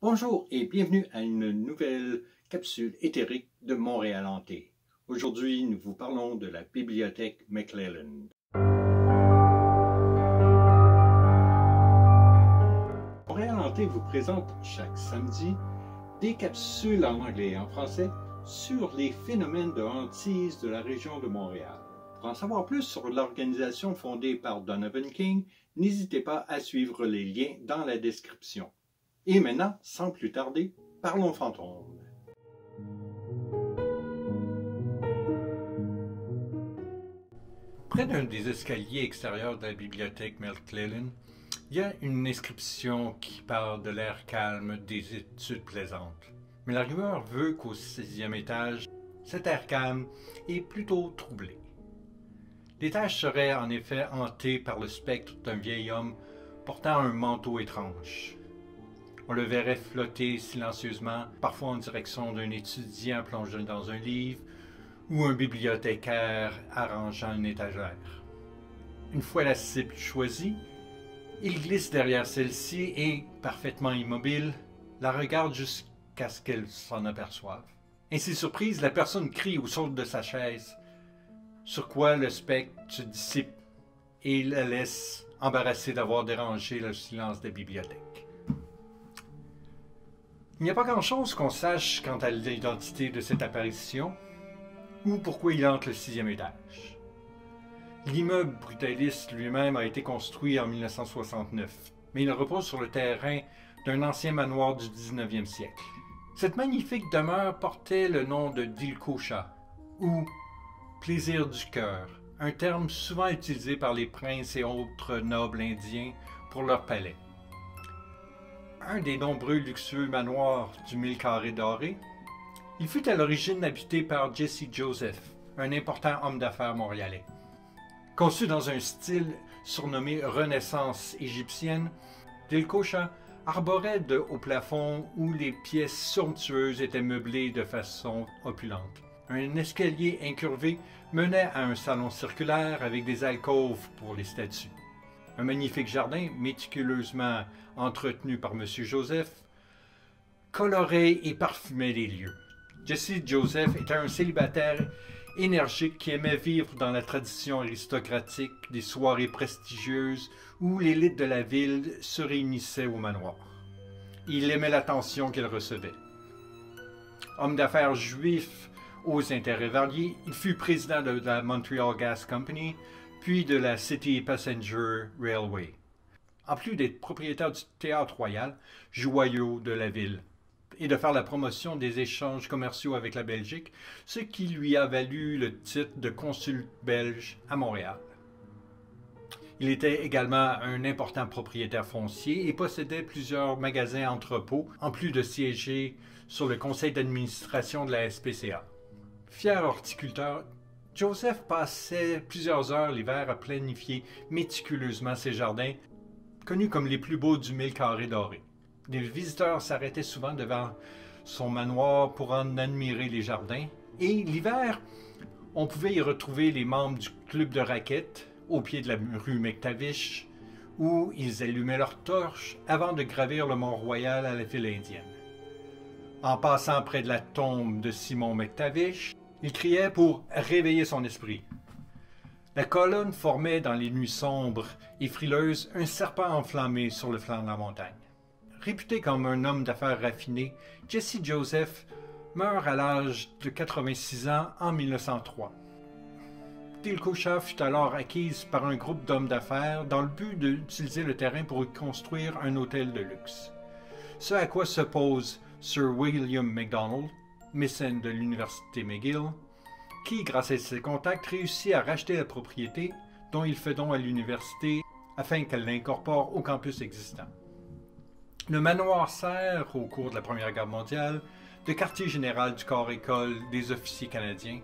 Bonjour et bienvenue à une nouvelle capsule éthérique de Montréal Hanté. Aujourd'hui, nous vous parlons de la bibliothèque McClelland. Montréal Hanté vous présente chaque samedi des capsules en anglais et en français sur les phénomènes de hantise de la région de Montréal. Pour en savoir plus sur l'organisation fondée par Donovan King, n'hésitez pas à suivre les liens dans la description. Et maintenant, sans plus tarder, parlons fantômes. Près d'un des escaliers extérieurs de la bibliothèque McClelland, il y a une inscription qui parle de l'air calme des études plaisantes. Mais la rumeur veut qu'au 6e étage, cet air calme est plutôt troublé. L'étage serait en effet hanté par le spectre d'un vieil homme portant un manteau étrange. On le verrait flotter silencieusement, parfois en direction d'un étudiant plongé dans un livre ou un bibliothécaire arrangeant une étagère. Une fois la cible choisie, il glisse derrière celle-ci et, parfaitement immobile, la regarde jusqu'à ce qu'elle s'en aperçoive. Ainsi surprise, la personne crie ou saute de sa chaise, sur quoi le spectre se dissipe et la laisse embarrassée d'avoir dérangé le silence des bibliothèques. Il n'y a pas grand-chose qu'on sache quant à l'identité de cette apparition ou pourquoi il hante le 6e étage. L'immeuble brutaliste lui-même a été construit en 1969, mais il repose sur le terrain d'un ancien manoir du 19e siècle. Cette magnifique demeure portait le nom de Dilkocha, ou plaisir du cœur, un terme souvent utilisé par les princes et autres nobles indiens pour leur palais. Un des nombreux luxueux manoirs du 1000 carrés dorés, il fut à l'origine habité par Jesse Joseph, un important homme d'affaires montréalais. Conçu dans un style surnommé Renaissance égyptienne, Dilkocha arborait de hauts plafonds où les pièces somptueuses étaient meublées de façon opulente. Un escalier incurvé menait à un salon circulaire avec des alcôves pour les statues. Un magnifique jardin, méticuleusement entretenu par M. Joseph, colorait et parfumait les lieux. Jesse Joseph était un célibataire énergique qui aimait vivre dans la tradition aristocratique des soirées prestigieuses où l'élite de la ville se réunissait au manoir. Il aimait l'attention qu'il recevait. Homme d'affaires juif aux intérêts variés, il fut président de la Montreal Gas Company, puis de la City Passenger Railway. En plus d'être propriétaire du Théâtre Royal, joyau de la ville, et de faire la promotion des échanges commerciaux avec la Belgique, ce qui lui a valu le titre de consul belge à Montréal. Il était également un important propriétaire foncier et possédait plusieurs magasins entrepôts, en plus de siéger sur le conseil d'administration de la SPCA. Fier horticulteur, Joseph passait plusieurs heures l'hiver à planifier méticuleusement ses jardins, connus comme les plus beaux du 1000 carrés dorés. Des visiteurs s'arrêtaient souvent devant son manoir pour en admirer les jardins, et l'hiver, on pouvait y retrouver les membres du club de raquettes au pied de la rue McTavish, où ils allumaient leurs torches avant de gravir le Mont-Royal à la file indienne. En passant près de la tombe de Simon McTavish, il criait pour réveiller son esprit. La colonne formait dans les nuits sombres et frileuses un serpent enflammé sur le flanc de la montagne. Réputé comme un homme d'affaires raffiné, Jesse Joseph meurt à l'âge de 86 ans en 1903. Dilkocha fut alors acquise par un groupe d'hommes d'affaires dans le but d'utiliser le terrain pour y construire un hôtel de luxe. Ce à quoi s'oppose Sir William MacDonald, mécène de l'université McGill, qui, grâce à ses contacts, réussit à racheter la propriété dont il fait don à l'université afin qu'elle l'incorpore au campus existant. Le manoir sert, au cours de la Première Guerre mondiale, de quartier général du corps-école des officiers canadiens,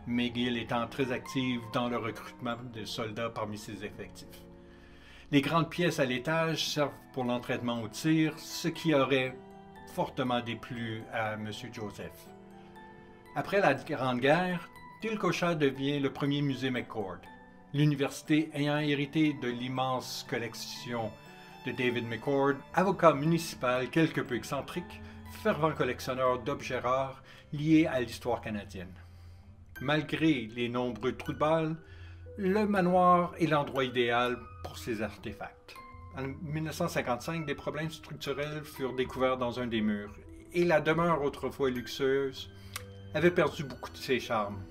McGill étant très active dans le recrutement de soldats parmi ses effectifs. Les grandes pièces à l'étage servent pour l'entraînement au tir, ce qui aurait fortement déplu à M. Joseph. Après la Grande Guerre, Dilkocha devient le premier musée McCord, l'université ayant hérité de l'immense collection de David McCord, avocat municipal quelque peu excentrique, fervent collectionneur d'objets rares liés à l'histoire canadienne. Malgré les nombreux trous de balles, le manoir est l'endroit idéal pour ces artefacts. En 1955, des problèmes structurels furent découverts dans un des murs, et la demeure autrefois luxueuse avait perdu beaucoup de ses charmes.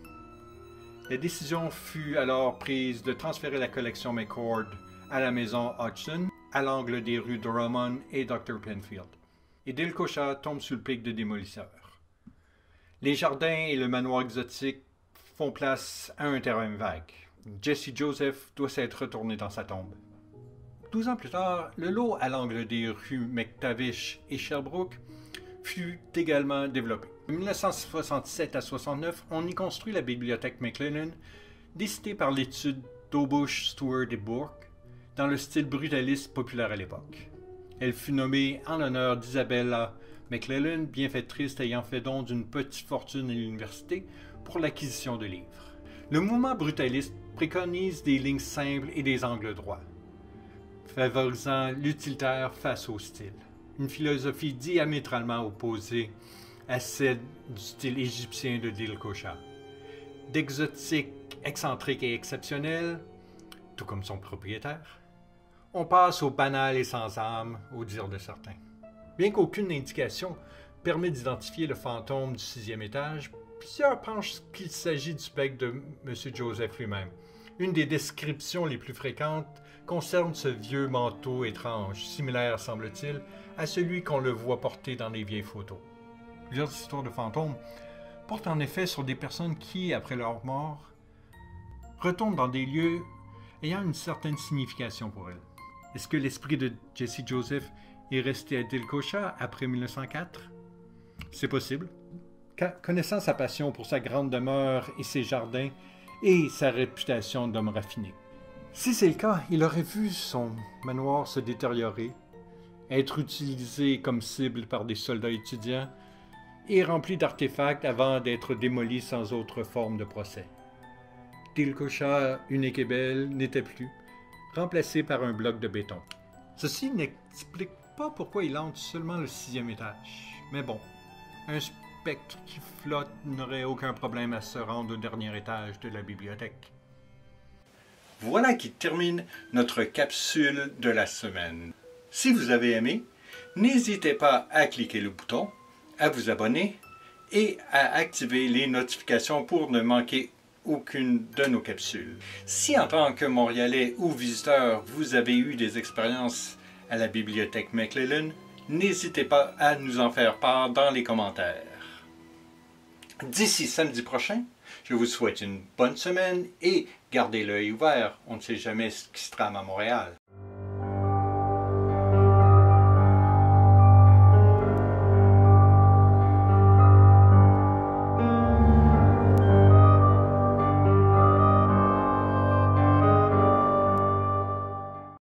La décision fut alors prise de transférer la collection McCord à la maison Hodgson, à l'angle des rues Drummond et Dr. Penfield. Et Dilcocha tombe sous le pic de démolisseurs. Les jardins et le manoir exotique font place à un terrain vague. Jesse Joseph doit s'être retourné dans sa tombe. 12 ans plus tard, le lot à l'angle des rues McTavish et Sherbrooke fut également développé. De 1967 à 69, on y construit la bibliothèque McLennan, décidée par l'étude d'Aubush, Stewart et Bourke, dans le style brutaliste populaire à l'époque. Elle fut nommée en l'honneur d'Isabella McLellan, bienfaitrice ayant fait don d'une petite fortune à l'université pour l'acquisition de livres. Le mouvement brutaliste préconise des lignes simples et des angles droits, favorisant l'utilitaire face au style. Une philosophie diamétralement opposée à celle du style égyptien de Dilcocha. D'exotique, excentrique et exceptionnel, tout comme son propriétaire, on passe au banal et sans âme, au dire de certains. Bien qu'aucune indication permet d'identifier le fantôme du 6e étage, plusieurs pensent qu'il s'agit du bec de M. Joseph lui-même. Une des descriptions les plus fréquentes concerne ce vieux manteau étrange, similaire, semble-t-il, à celui qu'on le voit porter dans les vieilles photos. Plusieurs histoires de fantômes portent en effet sur des personnes qui, après leur mort, retournent dans des lieux ayant une certaine signification pour elles. Est-ce que l'esprit de Jesse Joseph est resté à Dilcocha après 1904? C'est possible. Connaissant sa passion pour sa grande demeure et ses jardins et sa réputation d'homme raffiné. Si c'est le cas, il aurait vu son manoir se détériorer, être utilisé comme cible par des soldats étudiants et rempli d'artefacts avant d'être démoli sans autre forme de procès. Dilcocha, unique et belle, n'était plus, remplacé par un bloc de béton. Ceci n'explique pas pourquoi il hante seulement le 6e étage. Mais bon, un spectre qui flotte n'aurait aucun problème à se rendre au dernier étage de la bibliothèque. Voilà qui termine notre capsule de la semaine. Si vous avez aimé, n'hésitez pas à cliquer le bouton, à vous abonner et à activer les notifications pour ne manquer aucune de nos capsules. Si en tant que Montréalais ou visiteur, vous avez eu des expériences à la bibliothèque McLellan, n'hésitez pas à nous en faire part dans les commentaires. D'ici samedi prochain, je vous souhaite une bonne semaine et gardez l'œil ouvert, on ne sait jamais ce qui se trame à Montréal.